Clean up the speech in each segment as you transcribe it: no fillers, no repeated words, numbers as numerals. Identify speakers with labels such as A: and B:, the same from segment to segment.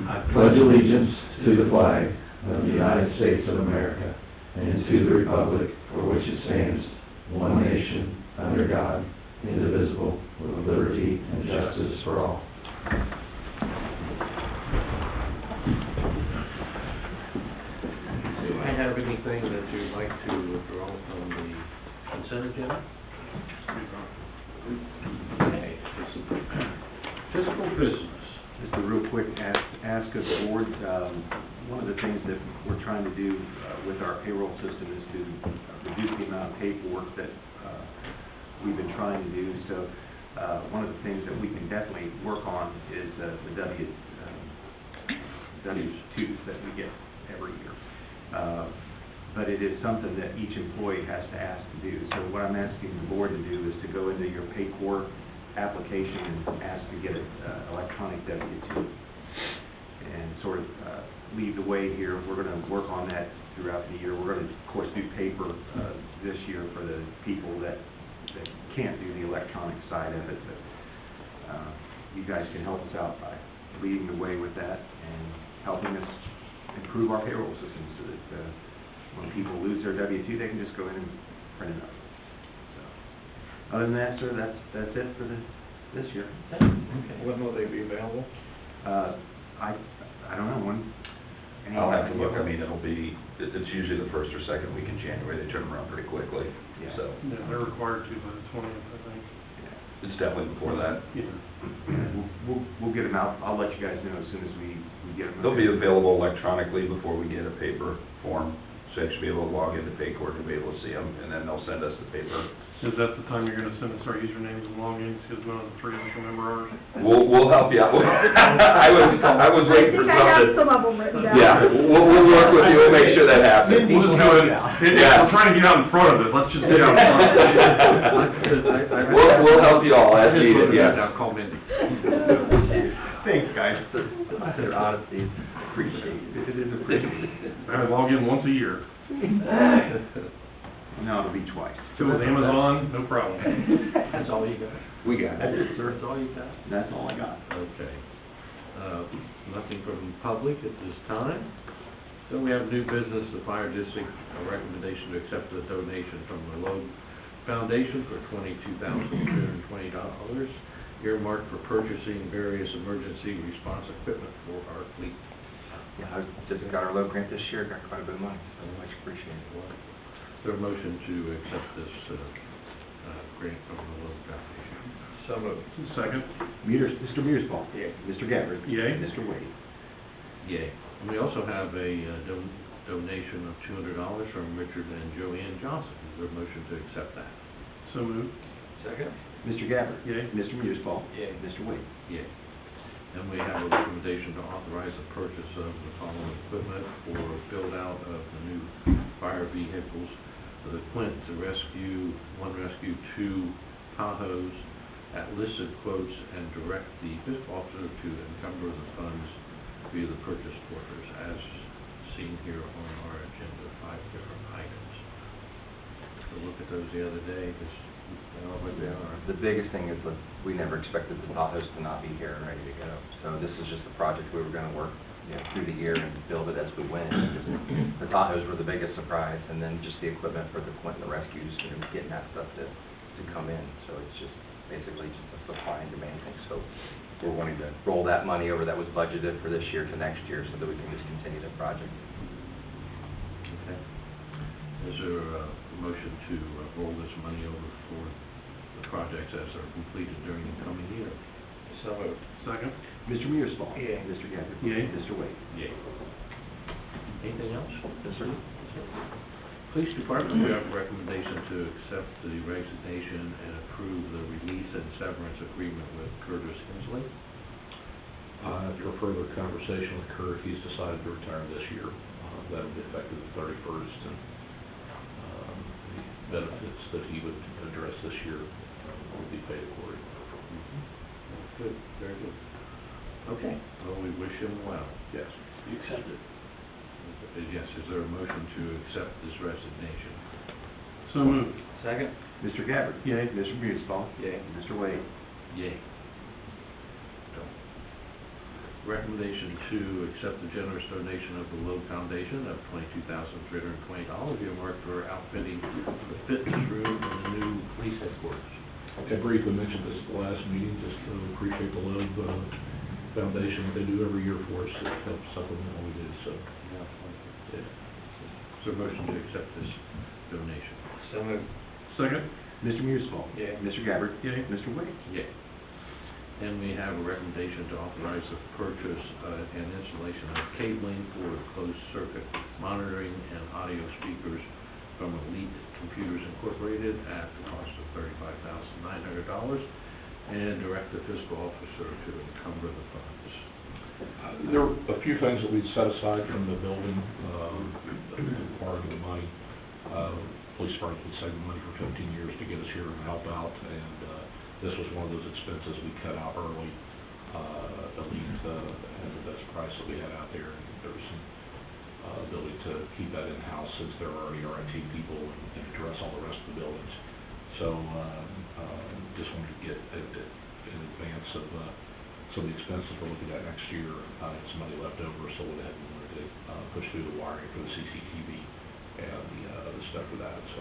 A: I pledge allegiance to the flag of the United States of America and to the republic for which it stands, one nation, under God, indivisible, with liberty and justice for all.
B: Do I have anything that you'd like to withdraw from the consent agenda? Okay. Fiscal business.
C: Just a real quick ask of the board. One of the things that we're trying to do with our payroll system is to reduce the amount of paperwork that we've been trying to do. So one of the things that we can definitely work on is the W-2s that we get every year. But it is something that each employee has to ask to do. So what I'm asking the board to do is to go into your Paycor application and ask to get an electronic W-2 and sort of lead the way here. We're going to work on that throughout the year. We're going to, of course, do paper this year for the people that can't do the electronic side of it. But you guys can help us out by leading the way with that and helping us improve our payroll system so that when people lose their W-2, they can just go in and print it up. Other than that, sir, that's it for this year.
B: Okay. When will they be available?
C: I don't know when.
D: I'll have to look. I mean, it's usually the first or second week in January. They turn them around pretty quickly.
C: Yeah.
D: So
E: Yeah, they're required to by the 20th, I think.
C: Yeah.
D: it's definitely before that.
E: Yeah.
C: We'll get them out. I'll let you guys know as soon as we get them.
D: They'll be available electronically before we get a paper form. So you should be able to log into Paycor to be able to see them, and then they'll send us the paper.
E: Is that the time you're going to send us our usernames and logins, because none of the three of us remember ours?
D: We'll help you out. I was waiting for
F: I have
D: something.
F: some of them written down.
D: Yeah, we'll work with you and make sure that happens.
E: We'll just do it.
D: Yeah.
E: We're trying to get out in front of it. Let's just get out in front of it.
D: We'll help you all as needed, yeah.
B: I'll call Mindy.
C: Thanks, guys.
B: Their honesty.
C: Appreciate it. It is appreciated.
E: I log in once a year.
C: No, it'll be twice.
E: So with Amazon, no problem.
B: That's all you got?
C: We got it.
B: Sir, that's all you got?
C: That's all I got.
B: Okay. Nothing from the public at this time. So we have new business, the fire district, a recommendation to accept the donation from the Loeb Foundation for $22,320, earmarked for purchasing various emergency response equipment for our fleet.
G: Yeah, I just got our low grant this year, got quite a bit of money, so much appreciated.
B: Is there a motion to accept this grant from the Loeb Foundation? So moved.
E: Second.
C: Mr. Mearsfall.
B: Yay.
C: Mr. Gabbard.
E: Yay.
C: Mr. Wade.
B: Yay. And we also have a donation of $200 from Richard and Joanne Johnson. Is there a motion to accept that?
E: So moved.
B: Second.
C: Mr. Gabbard.
E: Yay.
C: Mr. Mearsfall.
B: Yay.
C: Mr. Wade.
B: Yay. And we have a recommendation to authorize the purchase of the following equipment for build-out of the new fire vehicles. The Quint, the Rescue, 1 Rescue, 2 Tahoes, at listed quotes, and direct the fiscal officer to encumber the funds via the purchase orders, as seen here on our agenda, 5 different items. So look at those the other day, because they are what they are.
G: The biggest thing is that we never expected the Tahoes to not be here and ready to go. So this is just a project we were going to work through the year and build it as we went. The Tahoes were the biggest surprise, and then just the equipment for the Quint and the rescues, getting that stuff to come in. So it's just basically just a supply and demand thing. So we're wanting to roll that money over that was budgeted for this year to next year so that we can just continue the project.
B: Okay. Is there a motion to roll this money over for the projects as are completed during the coming year? So moved.
E: Second.
C: Mr. Mearsfall.
B: Yay.
C: Mr. Gabbard.
E: Yay.
C: Mr. Wade.
B: Yay. Anything else?
C: Yes, sir.
B: Police Department, we have a recommendation to accept the resignation and approve the release and severance agreement with Curtis Hensley.
H: After a further conversation with Kurt, he's decided to return this year. That will be effective the 31st, and the benefits that he would address this year will be paid accordingly.
B: Good, very good. Okay, well, we wish him well.
H: Yes.
B: You accept it? Yes, is there a motion to accept this resignation?
E: So moved.
B: Second.
C: Mr. Gabbard.
E: Yay.
C: Mr. Mearsfall.
B: Yay.
C: Mr. Wade.
B: Yay. recommendation to accept the generous donation of the Lowe Foundation of $22,320 earmarked for outfitting the fitness room and the new police headquarters.
H: I briefly mentioned this at the last meeting, just to appreciate the Loeb Foundation, what they do every year for us, it helps supplement what we do, so. Yeah.
B: So motion to accept this donation.
G: So moved.
E: Second?
C: Mr. Mearsclaw?
G: Yay.
C: Mr. Gabbard?
E: Yay.
C: Mr. Wade?
B: Yay. And we have a recommendation to authorize the purchase and installation of cabling for closed circuit monitoring and audio speakers from Elite Computers Incorporated at the cost of $35,900, and direct the fiscal officer to encumber the funds.
H: There are a few things that we'd set aside from the building, part of the money. Police department's been saving money for 15 years to get us here and help out, and this was one of those expenses we cut out early. Elite had the best price that we had out there, and there was some ability to keep that in-house since there already are IT people and address all the rest of the buildings. So just wanted to get in advance of some of the expenses we're looking at next year. Some money left over, so went ahead and wanted to push through the wiring for the CCTV and the other stuff for that. So.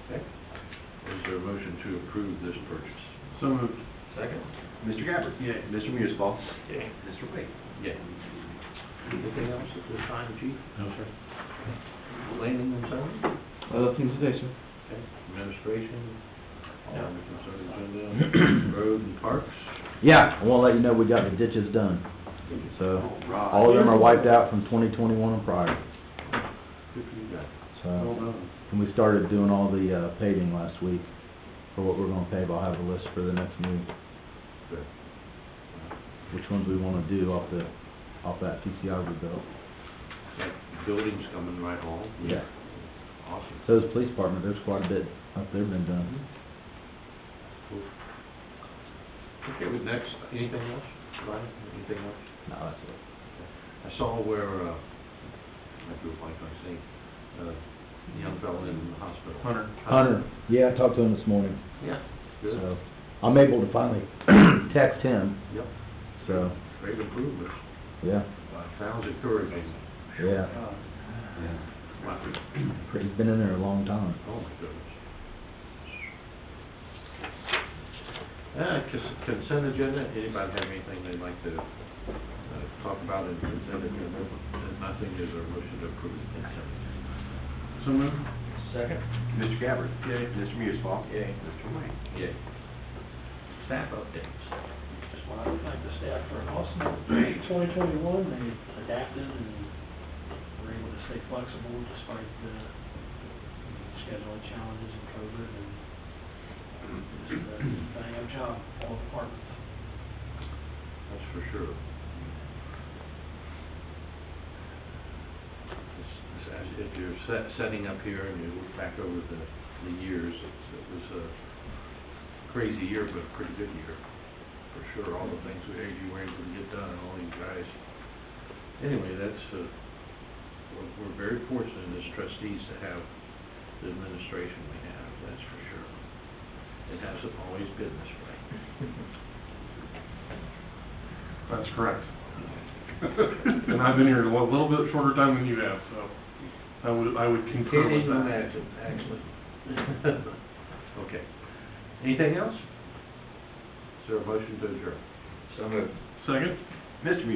B: Okay. Is there a motion to approve this purchase?
E: So moved.
G: Second?
C: Mr. Gabbard?
E: Yay.
C: Mr. Mearsclaw?
G: Yay.
C: Mr. Wade?
B: Yay. Anything else at this time, Chief?
H: No, sir.
B: Planning and zoning?
F: Things today, sir.
B: Okay. Administration? All on the consent agenda? Road and parks?
F: Yeah, I want to let you know we got the ditches done. So, all of them are wiped out from 2021 and prior.
B: Good for you guys.
E: Well
F: So,
E: done.
F: and we started doing all the paving last week for what we're gonna pave. I'll have a list for the next meeting,
B: Good.
F: which ones we wanna do off that TCI we built.
B: That building's coming right along?
F: Yeah.
B: Awesome.
F: So is police department, there's quite a bit up there been done.
B: Cool. Okay, with next, anything else, Ryan? Anything else?
F: No, that's it.
B: I saw where, I drew a blank on his name, the young fellow in the hospital.
E: Hunter.
F: Yeah, I talked to him this morning,
B: Yeah, good.
F: so I'm able to finally text him,
B: Yep,
F: so,
B: great improvement.
F: yeah,
B: Sounds encouraging.
F: yeah.
B: Wow.
F: He's been in there a long time.
B: Oh, my goodness. Consent agenda, anybody have anything they'd like to talk about in consent agenda? If nothing, is there a motion to approve the consent agenda?
E: So moved.
G: Second?
C: Mr. Gabbard?
E: Yay.
C: Mr. Mearsclaw?
G: Yay.
C: Mr. Wade?
B: Yeah. Staff updates.
I: Just wanted to thank the staff for an awesome 2021. They adapted and were able to stay flexible despite the scheduling challenges and COVID, and just a bang-up job, all departments.
B: That's for sure. If you're setting up here and you look back over the years, it was a crazy year, but a pretty good year. For sure, all the things you were able to get done, and all you guys. Anyway, that's, we're very fortunate as trustees to have the administration we have, that's for sure. It hasn't always been this way.
E: That's correct. And I've been here a little bit shorter time than you have, so I would concur
B: Can't
E: with
B: even
E: that.
B: imagine, actually. Okay. Anything else? Is there a motion to adjourn?
G: So moved.
E: Second?
C: Mr. Mearsclaw?